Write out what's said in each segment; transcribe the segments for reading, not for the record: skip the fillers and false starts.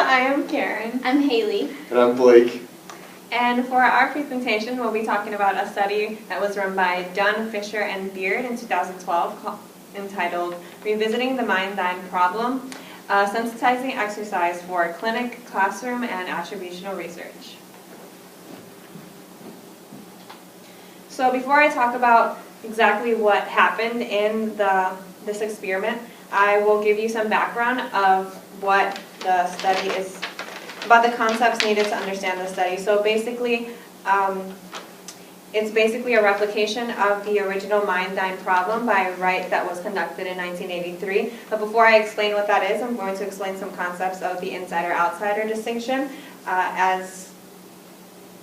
I am Karen. I'm Hailey. And I'm Blake. And for our presentation, we'll be talking about a study that was run by Dunn, Fisher, and Beard in 2012 entitled Revisiting the Mind-Thine Problem, a sensitizing exercise for clinic, classroom, and attributional research. So before I talk about exactly what happened in this experiment, I will give you some background of what the study is, about the concepts needed to understand the study. So basically, it's basically a replication of the original Mind-Thine problem by Wright that was conducted in 1983. But before I explain what that is, I'm going to explain some concepts of the insider-outsider distinction as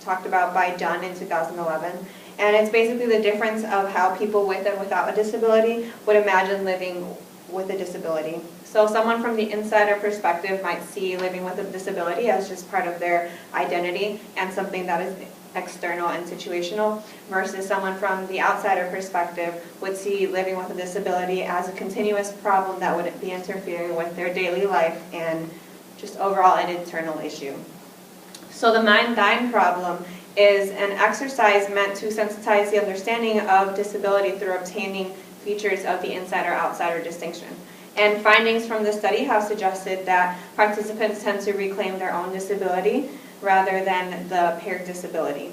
talked about by Dunn in 2011. And it's basically the difference of how people with and without a disability would imagine living with a disability. So someone from the insider perspective might see living with a disability as just part of their identity and something that is external and situational, versus someone from the outsider perspective would see living with a disability as a continuous problem that would be interfering with their daily life and just overall an internal issue. So the Mind-Thine problem is an exercise meant to sensitize the understanding of disability through obtaining features of the insider-outsider distinction. And findings from the study have suggested that participants tend to reclaim their own disability rather than the paired disability.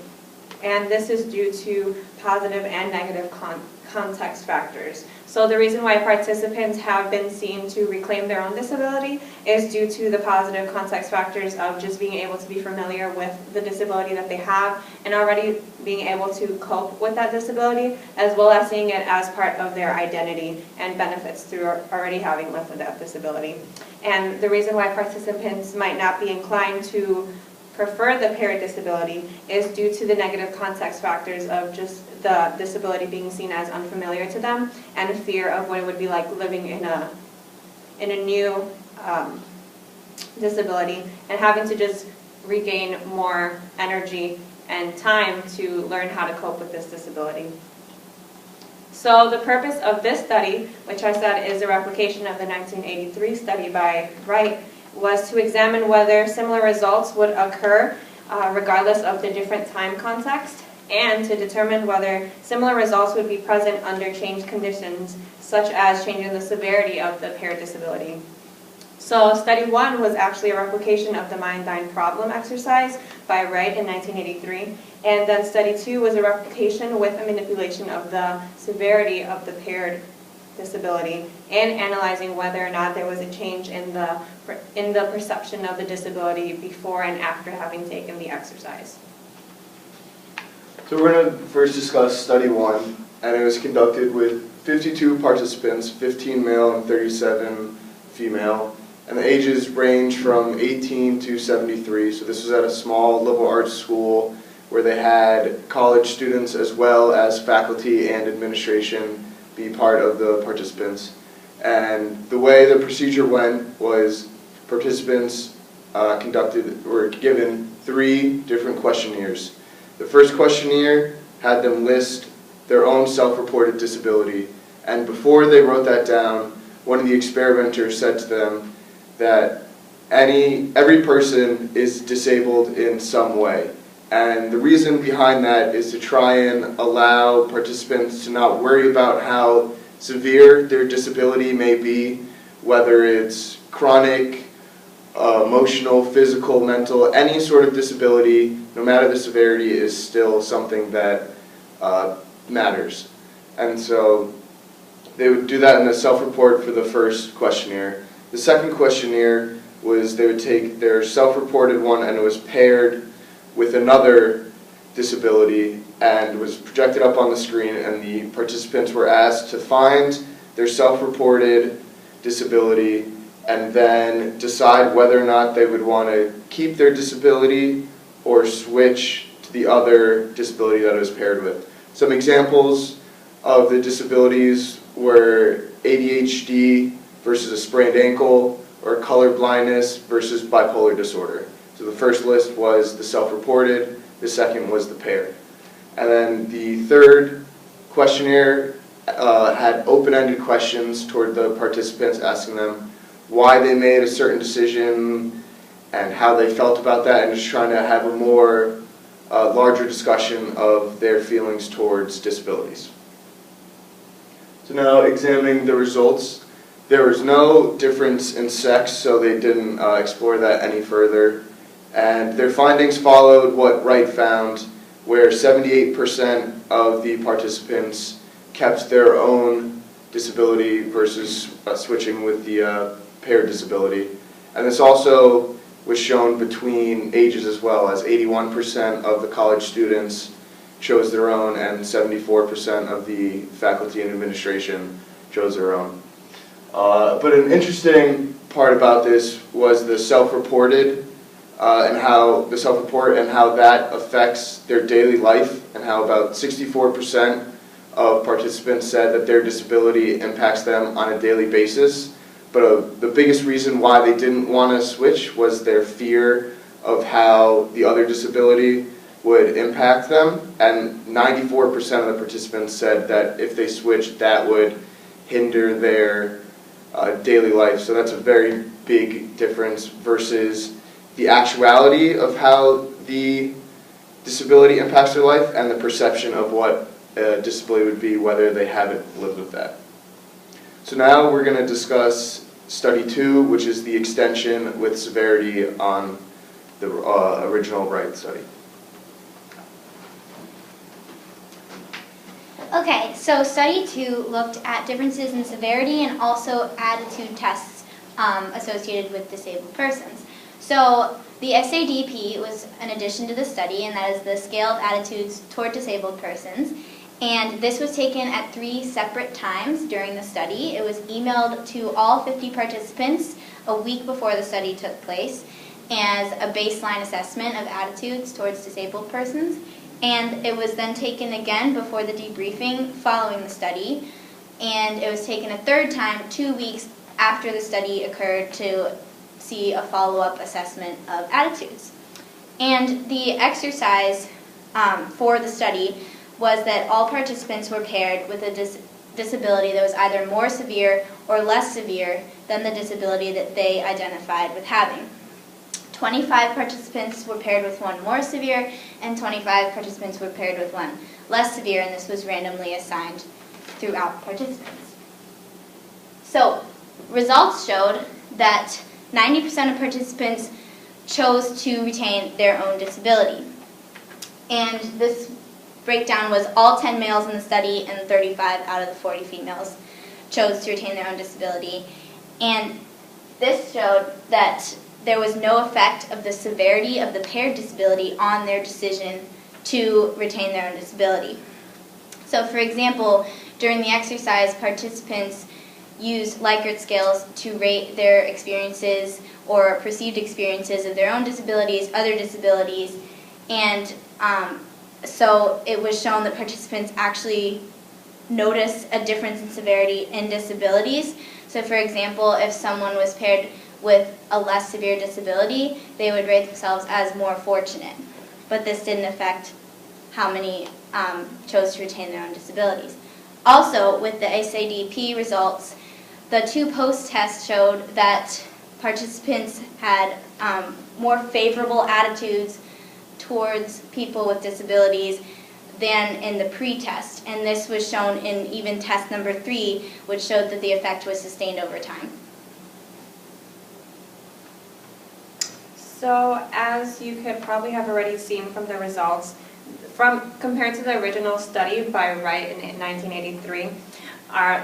And this is due to positive and negative context factors. So the reason why participants have been seen to reclaim their own disability is due to the positive context factors of just being able to be familiar with the disability that they have and already being able to cope with that disability, as well as seeing it as part of their identity and benefits through already having lived with that disability. And the reason why participants might not be inclined to prefer the paired disability is due to the negative context factors of just the disability being seen as unfamiliar to them and a fear of what it would be like living in a new disability and having to just regain more energy and time to learn how to cope with this disability. So the purpose of this study, which I said is a replication of the 1983 study by Wright, was to examine whether similar results would occur regardless of the different time context, and to determine whether similar results would be present under changed conditions, such as changing the severity of the paired disability. So study 1 was actually a replication of the Mind-Thine problem exercise by Wright in 1983, and then study 2 was a replication with a manipulation of the severity of the paired disability and analyzing whether or not there was a change in the perception of the disability before and after having taken the exercise. So we're going to first discuss study 1, and it was conducted with 52 participants, 15 male and 37 female, and the ages range from 18 to 73. So this was at a small liberal arts school where they had college students as well as faculty and administration be part of the participants. And the way the procedure went was participants were given 3 different questionnaires. The first questionnaire had them list their own self-reported disability, and before they wrote that down, one of the experimenters said to them that every person is disabled in some way. And the reason behind that is to try and allow participants to not worry about how severe their disability may be, whether it's chronic, emotional, physical, mental, any sort of disability, no matter the severity, is still something that matters. And so they would do that in a self-report for the first questionnaire. The second questionnaire was they would take their self-reported one, and it was paired with another disability and was projected up on the screen, and the participants were asked to find their self-reported disability and then decide whether or not they would want to keep their disability or switch to the other disability that it was paired with. Some examples of the disabilities were ADHD versus a sprained ankle, or color blindness versus bipolar disorder. So the first list was the self-reported, the second was the paired. And then the third questionnaire had open-ended questions toward the participants, asking them why they made a certain decision and how they felt about that, and just trying to have a more larger discussion of their feelings towards disabilities. So now examining the results, there was no difference in sex, so they didn't explore that any further. And their findings followed what Wright found, where 78% of the participants kept their own disability versus switching with the paired disability. And this also was shown between ages as well, as 81% of the college students chose their own and 74% of the faculty and administration chose their own. But an interesting part about this was the self-reported and how the self-report and how that affects their daily life, and how about 64% of participants said that their disability impacts them on a daily basis. But the biggest reason why they didn't want to switch was their fear of how the other disability would impact them, and 94% of the participants said that if they switched, that would hinder their daily life. So that's a very big difference versus the actuality of how the disability impacts their life and the perception of what a disability would be, whether they haven't lived with that. So now we're going to discuss study 2, which is the extension with severity on the original Wright study. Okay, so study 2 looked at differences in severity and also attitude tests associated with disabled persons. So the SADP was an addition to the study, and that is the Scale of Attitudes Toward Disabled Persons. And this was taken at 3 separate times during the study. It was emailed to all 50 participants a week before the study took place as a baseline assessment of attitudes towards disabled persons. And it was then taken again before the debriefing following the study. And it was taken a third time 2 weeks after the study occurred to see a follow-up assessment of attitudes. And the exercise for the study was that all participants were paired with a disability that was either more severe or less severe than the disability that they identified with having. 25 participants were paired with one more severe, and 25 participants were paired with one less severe, and this was randomly assigned throughout participants. So, results showed that 90% of participants chose to retain their own disability. And this breakdown was all 10 males in the study, and 35 out of the 40 females chose to retain their own disability. And this showed that there was no effect of the severity of the paired disability on their decision to retain their own disability. So, for example, during the exercise, participants used Likert scales to rate their experiences or perceived experiences of their own disabilities, other disabilities, and so it was shown that participants actually notice a difference in severity in disabilities. So, for example, if someone was paired with a less severe disability, they would rate themselves as more fortunate. But this didn't affect how many chose to retain their own disabilities. Also, with the SADP results, the 2 post-tests showed that participants had more favorable attitudes towards people with disabilities than in the pre-test. And this was shown in even test number 3, which showed that the effect was sustained over time. So, as you could probably have already seen from the results, compared to the original study by Wright in 1983,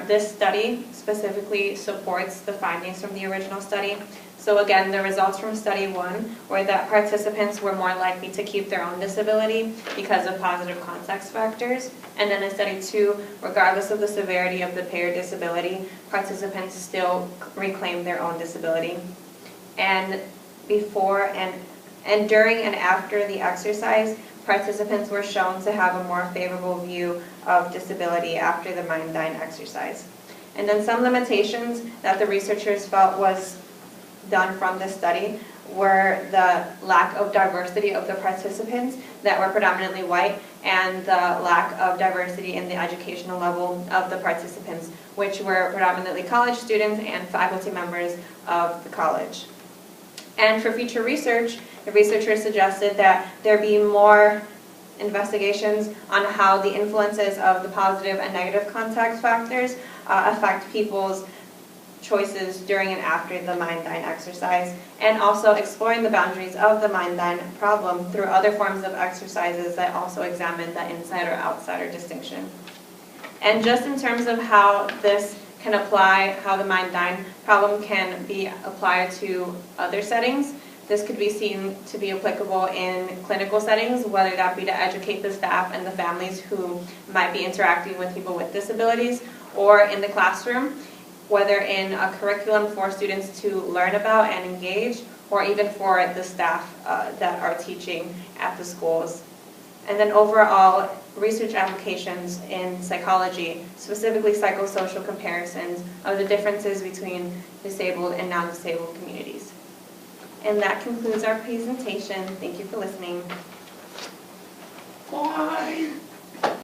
this study specifically supports the findings from the original study. So again, the results from study 1 were that participants were more likely to keep their own disability because of positive context factors. And then in study 2, regardless of the severity of the paired disability, participants still reclaimed their own disability. And before and during and after the exercise, participants were shown to have a more favorable view of disability after the Mind-Dine exercise. And then some limitations that the researchers felt was done from this study were the lack of diversity of the participants that were predominantly white, and the lack of diversity in the educational level of the participants, which were predominantly college students and faculty members of the college. And for future research, the researchers suggested that there be more investigations on how the influences of the positive and negative context factors affect people's choices during and after the mind-dine exercise, and also exploring the boundaries of the mind-dine problem through other forms of exercises that also examine the insider-outsider distinction. And just in terms of how this can apply, how the mind-dine problem can be applied to other settings, this could be seen to be applicable in clinical settings, whether that be to educate the staff and the families who might be interacting with people with disabilities, or in the classroom, whether in a curriculum for students to learn about and engage, or even for the staff that are teaching at the schools. And then overall, research applications in psychology, specifically psychosocial comparisons of the differences between disabled and non-disabled communities. And that concludes our presentation. Thank you for listening.